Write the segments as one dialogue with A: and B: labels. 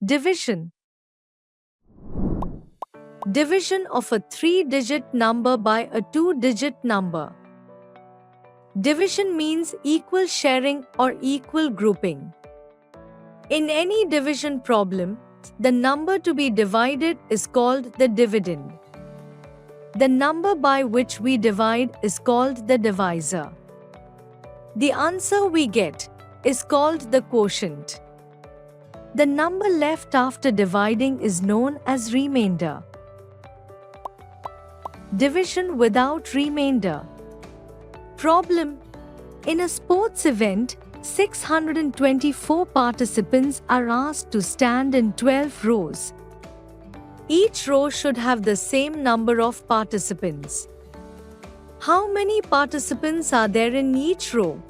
A: Division. Division of a 3-digit number by a 2-digit number. Division means equal sharing or equal grouping. In any division problem, the number to be divided is called the dividend. The number by which we divide is called the divisor. The answer we get is called the quotient. The number left after dividing is known as remainder. Division without remainder. Problem: in a sports event, 624 participants are asked to stand in 12 rows. Each row should have the same number of participants. How many participants are there in each row?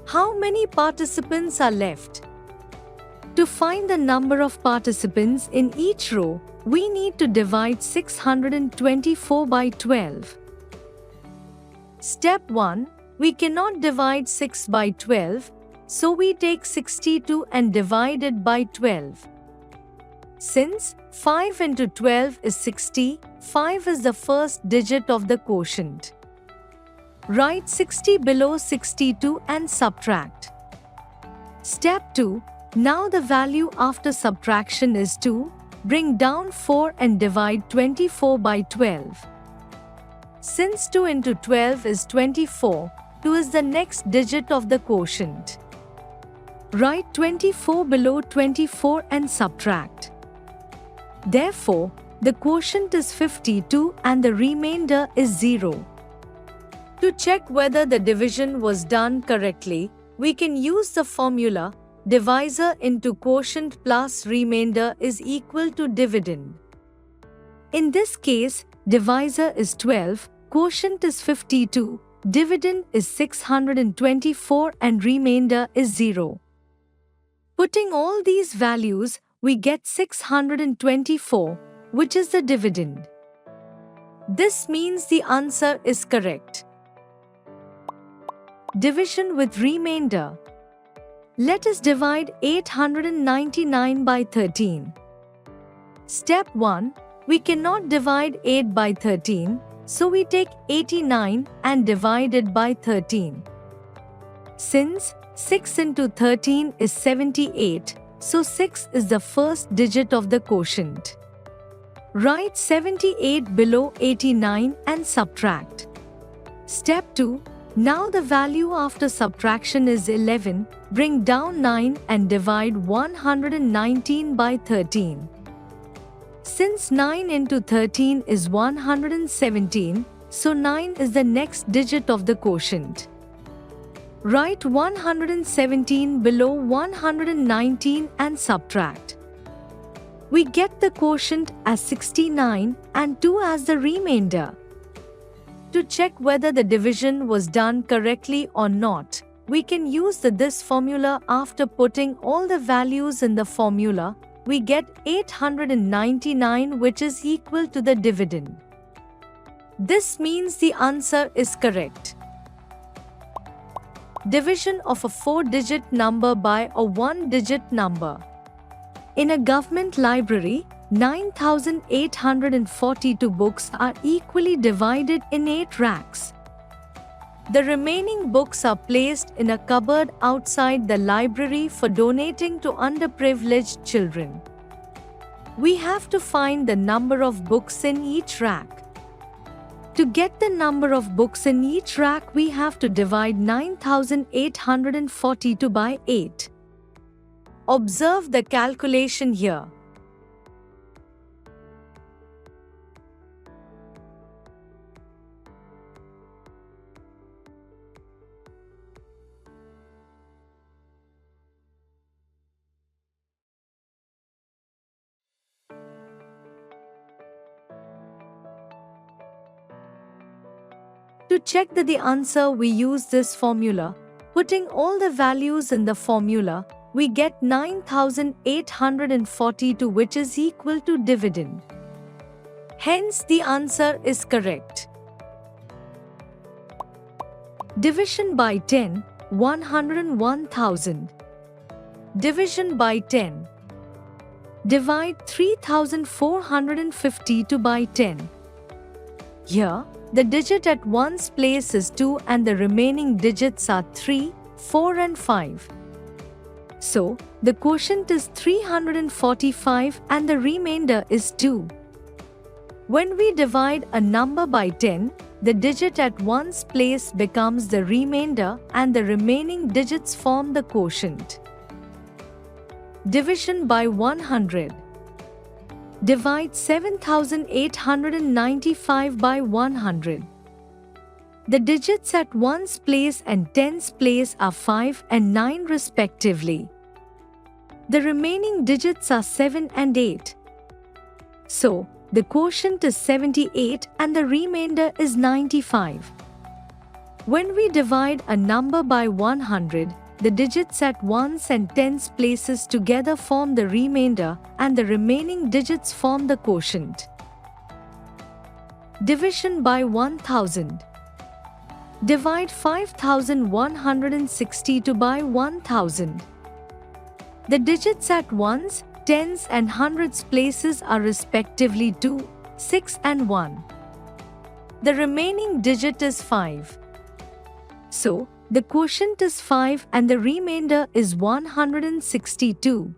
A: How many participants are left? To find the number of participants in each row, we need to divide 624 by 12. Step 1. We cannot divide 6 by 12, so we take 62 and divide it by 12. Since 5 into 12 is 60, 5 is the first digit of the quotient. Write 60 below 62 and subtract. Step 2. Now the value after subtraction is 2. Bring down 4 and divide 24 by 12. Since 2 into 12 is 24, 2 is the next digit of the quotient. Write 24 below 24 and subtract. Therefore, the quotient is 52 and the remainder is 0. To check whether the division was done correctly, we can use the formula divisor into quotient plus remainder is equal to dividend. In this case, divisor is 12, quotient is 52, dividend is 624 and remainder is 0. Putting all these values, we get 624, which is the dividend. This means the answer is correct. Division with remainder. Let us divide 899 by 13. Step 1. We cannot divide 8 by 13, so we take 89 and divide it by 13. Since 6 into 13 is 78, so 6 is the first digit of the quotient. Write 78 below 89 and subtract. Step 2. Now the value after subtraction is 11. Bring down 9 and divide 119 by 13. Since 9 into 13 is 117, so 9 is the next digit of the quotient. Write 117 below 119 and subtract. We get the quotient as 69 and 2 as the remainder. To check whether the division was done correctly or not, we can use this formula. After putting all the values in the formula, we get 899, which is equal to the dividend. This means the answer is correct. Division of a 4-digit number by a 1-digit number. In a government library, 9,842 books are equally divided in 8 racks. The remaining books are placed in a cupboard outside the library for donating to underprivileged children. We have to find the number of books in each rack. To get the number of books in each rack, we have to divide 9,842 by 8. Observe the calculation here. To check the answer, we use this formula. Putting all the values in the formula, we get 9,842, which is equal to dividend. Hence, the answer is correct. Division by 10, 101,000. Division by 10. Divide 3452 by 10. Here, the digit at ones place is 2 and the remaining digits are 3, 4 and 5. So, the quotient is 345 and the remainder is 2. When we divide a number by 10, the digit at ones place becomes the remainder and the remaining digits form the quotient. Division by 100. Divide 7895 by 100. The digits at ones place and tens place are 5 and 9 respectively. The remaining digits are 7 and 8. So, the quotient is 78 and the remainder is 95. When we divide a number by 100, the digits at ones and tens places together form the remainder and the remaining digits form the quotient. Division by 1000. Divide 5162 by 1000. The digits at ones, tens and hundreds places are respectively 2, 6 and 1. The remaining digit is 5. So, the quotient is 5 and the remainder is 162.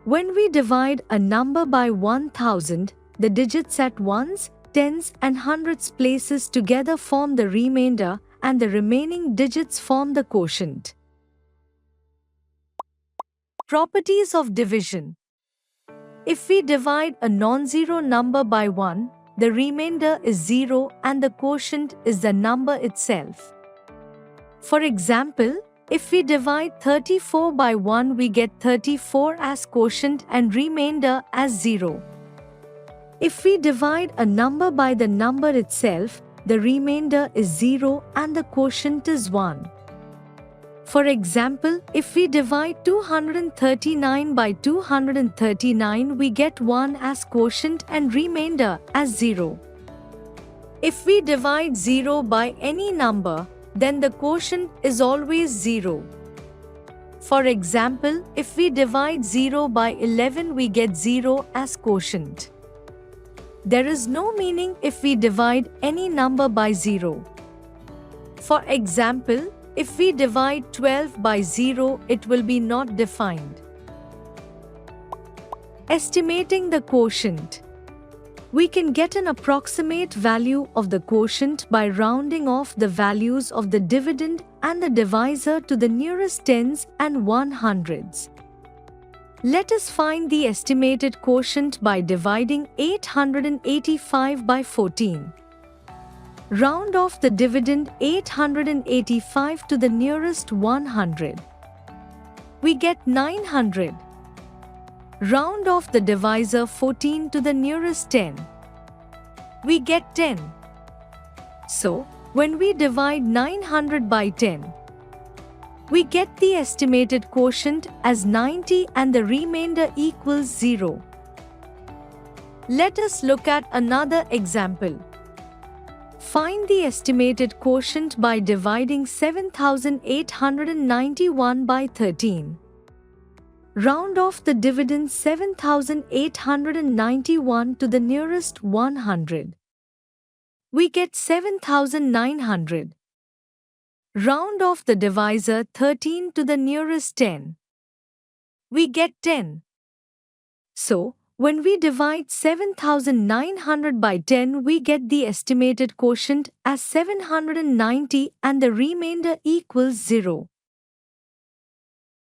A: When we divide a number by 1000, the digits at ones, tens and hundreds places together form the remainder and the remaining digits form the quotient. Properties of division. If we divide a non-zero number by 1, the remainder is 0 and the quotient is the number itself. For example, if we divide 34 by 1, we get 34 as quotient and remainder as 0. If we divide a number by the number itself, the remainder is 0 and the quotient is 1. For example, if we divide 239 by 239, we get 1 as quotient and remainder as 0. If we divide 0 by any number, then the quotient is always 0. For example, if we divide 0 by 11, we get 0 as quotient. There is no meaning if we divide any number by 0. For example, if we divide 12 by 0, it will be not defined. Estimating the quotient. We can get an approximate value of the quotient by rounding off the values of the dividend and the divisor to the nearest tens and 100s. Let us find the estimated quotient by dividing 885 by 14. Round off the dividend 885 to the nearest 100. We get 900. Round off the divisor 14 to the nearest 10. We get 10. So, when we divide 900 by 10, we get the estimated quotient as 90 and the remainder equals 0. Let us look at another example. Find the estimated quotient by dividing 7891 by 13. Round off the dividend 7891 to the nearest 100. We get 7900. Round off the divisor 13 to the nearest 10. We get 10. So, when we divide 7900 by 10, we get the estimated quotient as 790 and the remainder equals 0.